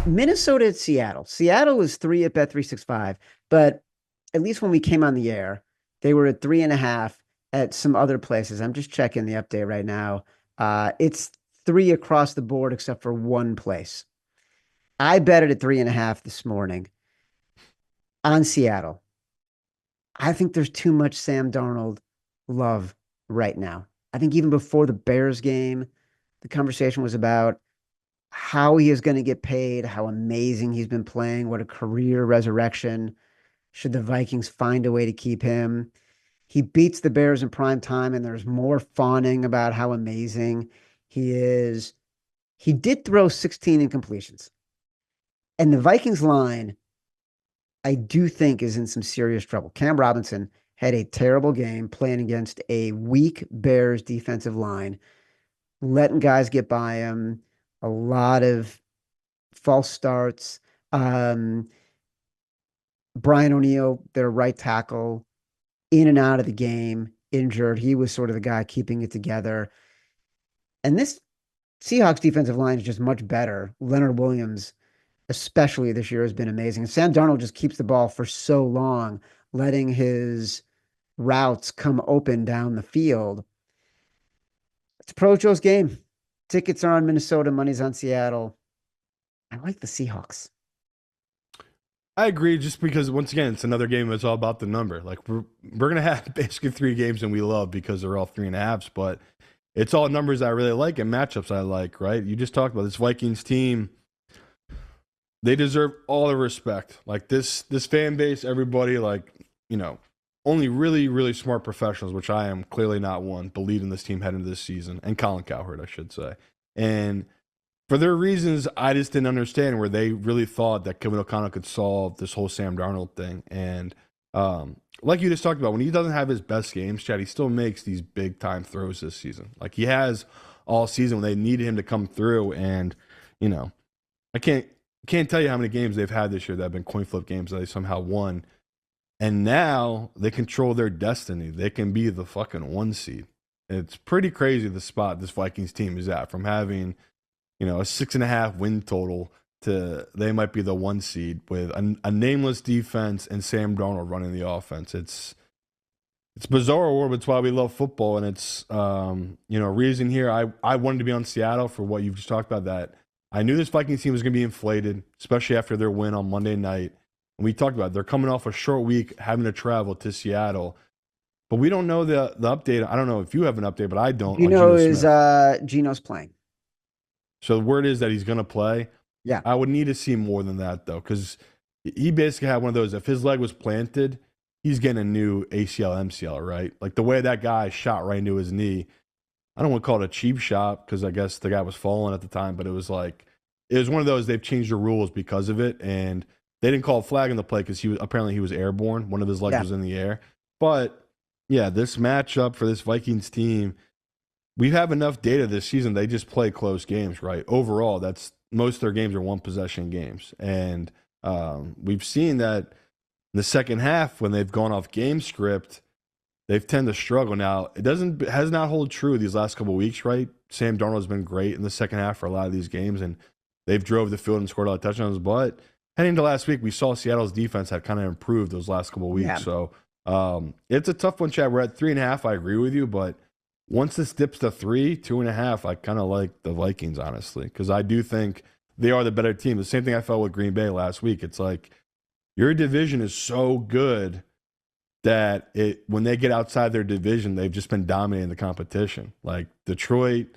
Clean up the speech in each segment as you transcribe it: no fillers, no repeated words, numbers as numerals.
Minnesota at Seattle. Seattle was 3 at Bet365, but at least when we came on the air, they were at 3.5 at some other places. I'm just checking the update right now. It's 3 across the board except for one place. I bet it at 3.5 this morning on Seattle. I think there's too much Sam Darnold love right now. I think even before the Bears game, the conversation was about how he is going to get paid, how amazing he's been playing, what a career resurrection. Should the Vikings find a way to keep him? He beats the Bears in prime time, and there's more fawning about how amazing he is. He did throw 16 incompletions. And the Vikings line, I do think, is in some serious trouble. Cam Robinson had a terrible game playing against a weak Bears defensive line, letting guys get by him, a lot of false starts. Um, Brian O'Neill, their right tackle, in and out of the game, injured. He was sort of the guy keeping it together. And this Seahawks defensive line is just much better. Leonard Williams, especially this year, has been amazing. And Sam Darnold just keeps the ball for so long, letting his routes come open down the field. It's a Pro Joe's game. Tickets are on Minnesota, money's on Seattle. I like the Seahawks. I agree, just because once again, it's another game that's all about the number. Like we're gonna have basically three games and we love because they're all 3.5s, but it's all numbers I really like and matchups I like, right? You just talked about this Vikings team. They deserve all the respect. Like this fan base, everybody, like, only really, really smart professionals, which I am clearly not one, believe in this team heading into this season, and Colin Cowherd, I should say. And for their reasons, I just didn't understand where they really thought that Kevin O'Connell could solve this whole Sam Darnold thing. And like you just talked about, when he doesn't have his best games, Chad, he still makes these big time throws this season. Like he has all season when they needed him to come through. And, I can't tell you how many games they've had this year that have been coin flip games that they somehow won. And now they control their destiny. They can be the fucking 1 seed. It's pretty crazy the spot this Vikings team is at, from having, a 6.5 win total to they might be the 1 seed with a nameless defense and Sam Darnold running the offense. It's bizarre world, but it's why we love football. And it's, reason here. I wanted to be on Seattle for what you've just talked about, that I knew this Vikings team was going to be inflated, especially after their win on Monday night. And we talked about it. They're coming off a short week, having to travel to Seattle. But we don't know the update. I don't know if you have an update, but I don't. Gino's playing. So the word is that he's going to play. Yeah. I would need to see more than that, though, because he basically had one of those. If his leg was planted, he's getting a new ACL, MCL, right? Like the way that guy shot right into his knee. I don't want to call it a cheap shot because I guess the guy was falling at the time, but it was one of those. They've changed the rules because of it, and they didn't call a flag on the play because he was airborne. One of his legs was in the air. But yeah, this matchup for this Vikings team, we have enough data this season. They just play close games, right? Overall, that's most of their games are one possession games, and we've seen that in the second half when they've gone off game script, they've tend to struggle. Now, has not hold true these last couple of weeks, right? Sam Darnold has been great in the second half for a lot of these games, and they've drove the field and scored a lot of touchdowns. But heading into last week, we saw Seattle's defense had kind of improved those last couple of weeks. Yeah. So it's a tough one, Chad. We're at 3.5. I agree with you, but once this dips to 3, 2.5, I kind of like the Vikings, honestly, because I do think they are the better team. The same thing I felt with Green Bay last week. It's like your division is so good that when they get outside their division, they've just been dominating the competition. Like Detroit,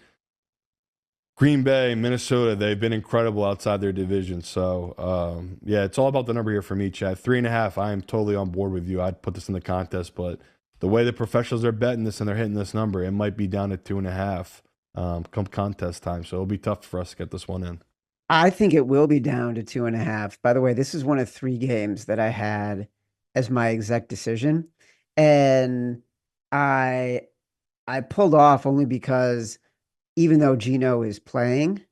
Green Bay, Minnesota, they've been incredible outside their division. So, yeah, it's all about the number here for me, Chad. 3.5, I am totally on board with you. I'd put this in the contest, but the way the professionals are betting this and they're hitting this number, it might be down to 2.5 come contest time. So it'll be tough for us to get this one in. I think it will be down to 2.5. By the way, this is one of 3 games that I had as my exact decision. And I pulled off only because even though Gino is playing,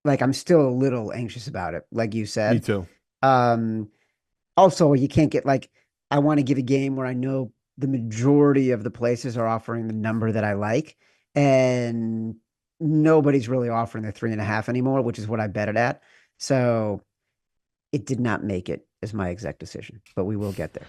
like I'm still a little anxious about it, like you said. Me too. Also, you can't get I want to give a game where I know the majority of the places are offering the number that I like, and nobody's really offering the 3.5 anymore, which is what I bet it at. So it did not make it as my exec decision, but we will get there.